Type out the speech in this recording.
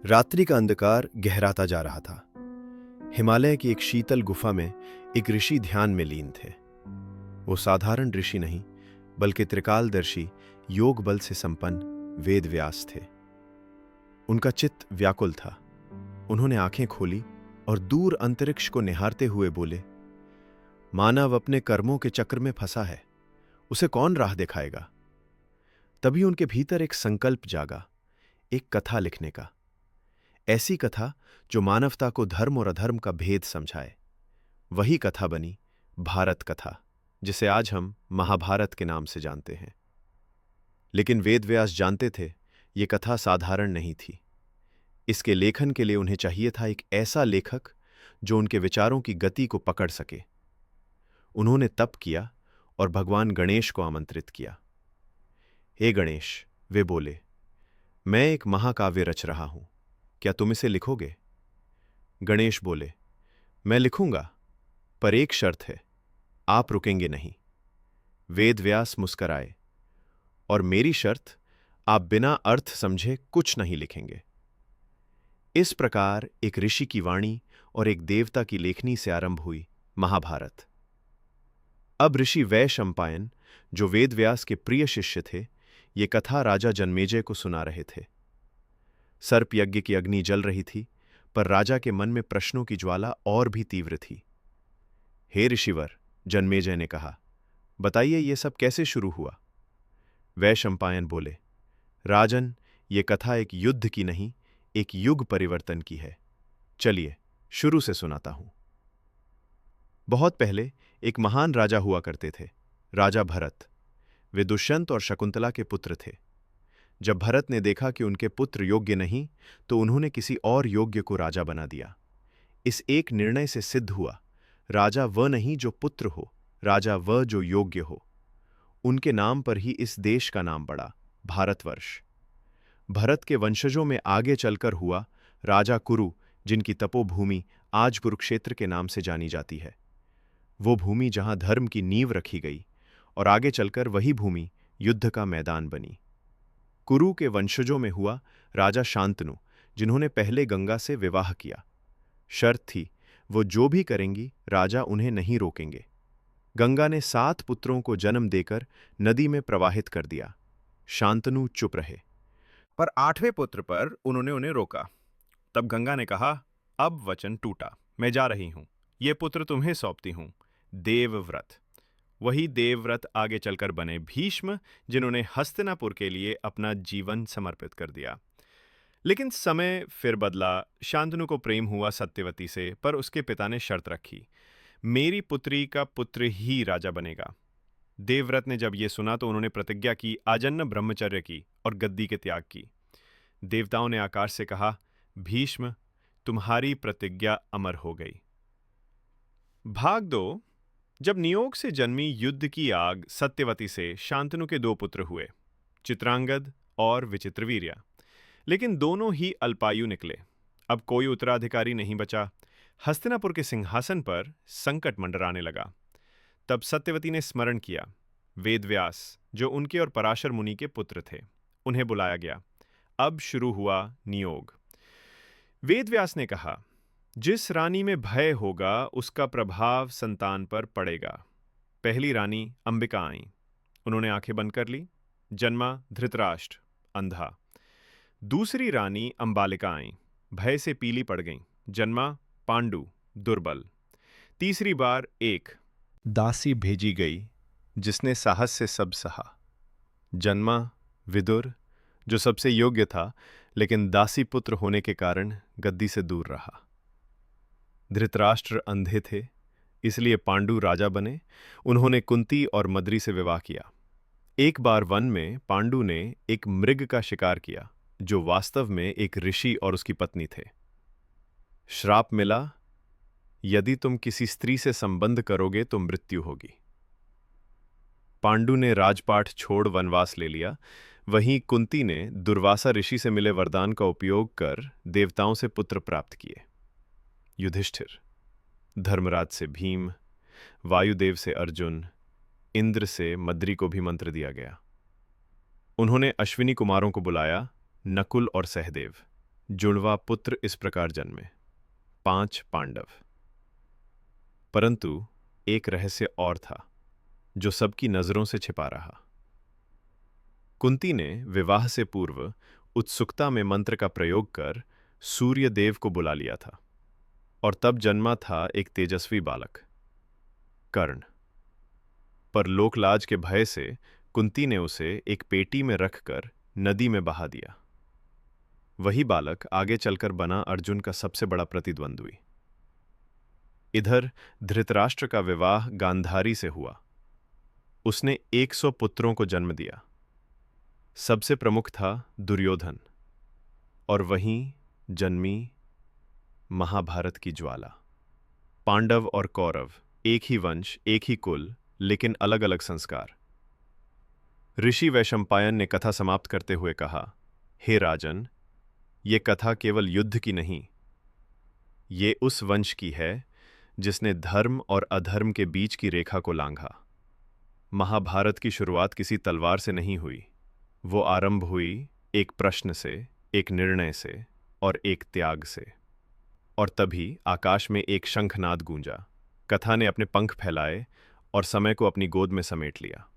रात्रि का अंधकार गहराता जा रहा था। हिमालय की एक शीतल गुफा में एक ऋषि ध्यान में लीन थे। वो साधारण ऋषि नहीं, बल्कि त्रिकालदर्शी, योग बल से संपन्न वेद व्यास थे। उनका चित्त व्याकुल था। उन्होंने आंखें खोली और दूर अंतरिक्ष को निहारते हुए बोले, मानव अपने कर्मों के चक्र में फंसा है, उसे कौन राह दिखाएगा। तभी उनके भीतर एक संकल्प जागा, एक कथा लिखने का। ऐसी कथा जो मानवता को धर्म और अधर्म का भेद समझाए। वही कथा बनी भारत कथा, जिसे आज हम महाभारत के नाम से जानते हैं। लेकिन वेदव्यास जानते थे, ये कथा साधारण नहीं थी। इसके लेखन के लिए उन्हें चाहिए था एक ऐसा लेखक जो उनके विचारों की गति को पकड़ सके। उन्होंने तप किया और भगवान गणेश को आमंत्रित किया। हे गणेश, वे बोले, मैं एक महाकाव्य रच रहा हूं, क्या तुम इसे लिखोगे? गणेश बोले, मैं लिखूंगा, पर एक शर्त है, आप रुकेंगे नहीं। वेदव्यास मुस्कराए, और मेरी शर्त, आप बिना अर्थ समझे कुछ नहीं लिखेंगे। इस प्रकार एक ऋषि की वाणी और एक देवता की लेखनी से आरंभ हुई महाभारत। अब ऋषि वैशंपायन, जो वेदव्यास के प्रिय शिष्य थे, ये कथा राजा जन्मेजय को सुना रहे थे। सर्प यज्ञ की अग्नि जल रही थी, पर राजा के मन में प्रश्नों की ज्वाला और भी तीव्र थी। हे ऋषिवर, जन्मेजय ने कहा, बताइए ये सब कैसे शुरू हुआ? वैशंपायन बोले, राजन, ये कथा एक युद्ध की नहीं, एक युग परिवर्तन की है। चलिए शुरू से सुनाता हूं। बहुत पहले एक महान राजा हुआ करते थे, राजा भरत। वे दुष्यंत और शकुंतला के पुत्र थे। जब भरत ने देखा कि उनके पुत्र योग्य नहीं, तो उन्होंने किसी और योग्य को राजा बना दिया। इस एक निर्णय से सिद्ध हुआ, राजा वह नहीं जो पुत्र हो, राजा वह जो योग्य हो। उनके नाम पर ही इस देश का नाम पड़ा, भारतवर्ष। भरत के वंशजों में आगे चलकर हुआ राजा कुरु, जिनकी तपोभूमि आज कुरुक्षेत्र के नाम से जानी जाती है। वो भूमि जहां धर्म की नींव रखी गई, और आगे चलकर वही भूमि युद्ध का मैदान बनी। कुरु के वंशजों में हुआ राजा शांतनु, जिन्होंने पहले गंगा से विवाह किया। शर्त थी, वो जो भी करेंगी राजा उन्हें नहीं रोकेंगे। गंगा ने 7 पुत्रों को जन्म देकर नदी में प्रवाहित कर दिया। शांतनु चुप रहे, पर 8वें पुत्र पर उन्होंने उन्हें रोका। तब गंगा ने कहा, अब वचन टूटा, मैं जा रही हूं, ये पुत्र तुम्हें सौंपती हूं, देवव्रत। वही देवव्रत आगे चलकर बने भीष्म, जिन्होंने हस्तिनापुर के लिए अपना जीवन समर्पित कर दिया। लेकिन समय फिर बदला। शांतनु को प्रेम हुआ सत्यवती से, पर उसके पिता ने शर्त रखी, मेरी पुत्री का पुत्र ही राजा बनेगा। देवव्रत ने जब यह सुना तो उन्होंने प्रतिज्ञा की, आजन्म ब्रह्मचर्य की और गद्दी के त्याग की। देवताओं ने आकाश से कहा, भीष्म, तुम्हारी प्रतिज्ञा अमर हो गई। भाग 2। जब नियोग से जन्मी युद्ध की आग सत्यवती से शांतनु के 2 पुत्र हुए, चित्रांगद और विचित्रवीर्य। लेकिन दोनों ही अल्पायु निकले। अब कोई उत्तराधिकारी नहीं बचा। हस्तिनापुर के सिंहासन पर संकट मंडराने लगा। तब सत्यवती ने स्मरण किया, वेदव्यास, जो उनके और पराशर मुनि के पुत्र थे, उन्हें बुलाया गया। अब शुरू हुआ नियोग। वेदव्यास ने कहा, जिस रानी में भय होगा उसका प्रभाव संतान पर पड़ेगा। पहली रानी अंबिका आई। उन्होंने आंखें बंद कर ली। जन्मा धृतराष्ट्र, अंधा। दूसरी रानी अंबालिका आई, भय से पीली पड़ गईं। जन्मा पांडु, दुर्बल। तीसरी बार एक दासी भेजी गई, जिसने साहस से सब सहा। जन्मा विदुर, जो सबसे योग्य था, लेकिन दासी पुत्र होने के कारण गद्दी से दूर रहा। धृतराष्ट्र अंधे थे, इसलिए पांडु राजा बने। उन्होंने कुंती और मद्री से विवाह किया। एक बार वन में पांडु ने एक मृग का शिकार किया, जो वास्तव में एक ऋषि और उसकी पत्नी थे। श्राप मिला, यदि तुम किसी स्त्री से संबंध करोगे तो मृत्यु होगी। पांडु ने राजपाट छोड़ वनवास ले लिया। वहीं कुंती ने दुर्वासा ऋषि से मिले वरदान का उपयोग कर देवताओं से पुत्र प्राप्त किए। युधिष्ठिर, धर्मराज से भीम, वायुदेव से अर्जुन, इंद्र से मद्री को भी मंत्र दिया गया। उन्होंने अश्विनी कुमारों को बुलाया, नकुल और सहदेव, जुड़वा पुत्र इस प्रकार जन्मे, 5 पांडव। परंतु एक रहस्य और था जो सबकी नजरों से छिपा रहा। कुंती ने विवाह से पूर्व उत्सुकता में मंत्र का प्रयोग कर सूर्य देव को बुला लिया था, और तब जन्मा था एक तेजस्वी बालक, कर्ण। पर लोकलाज के भय से कुंती ने उसे एक पेटी में रखकर नदी में बहा दिया। वही बालक आगे चलकर बना अर्जुन का सबसे बड़ा प्रतिद्वंद्वी। इधर धृतराष्ट्र का विवाह गांधारी से हुआ। उसने 100 पुत्रों को जन्म दिया। सबसे प्रमुख था दुर्योधन, और वहीं जन्मी महाभारत की ज्वाला। पांडव और कौरव, एक ही वंश, एक ही कुल, लेकिन अलग अलग संस्कार। ऋषि वैशंपायन ने कथा समाप्त करते हुए कहा, हे राजन, ये कथा केवल युद्ध की नहीं, ये उस वंश की है जिसने धर्म और अधर्म के बीच की रेखा को लांघा। महाभारत की शुरुआत किसी तलवार से नहीं हुई, वो आरंभ हुई एक प्रश्न से, एक निर्णय से और एक त्याग से। और तभी आकाश में एक शंखनाद गूंजा। कथा ने अपने पंख फैलाए और समय को अपनी गोद में समेट लिया।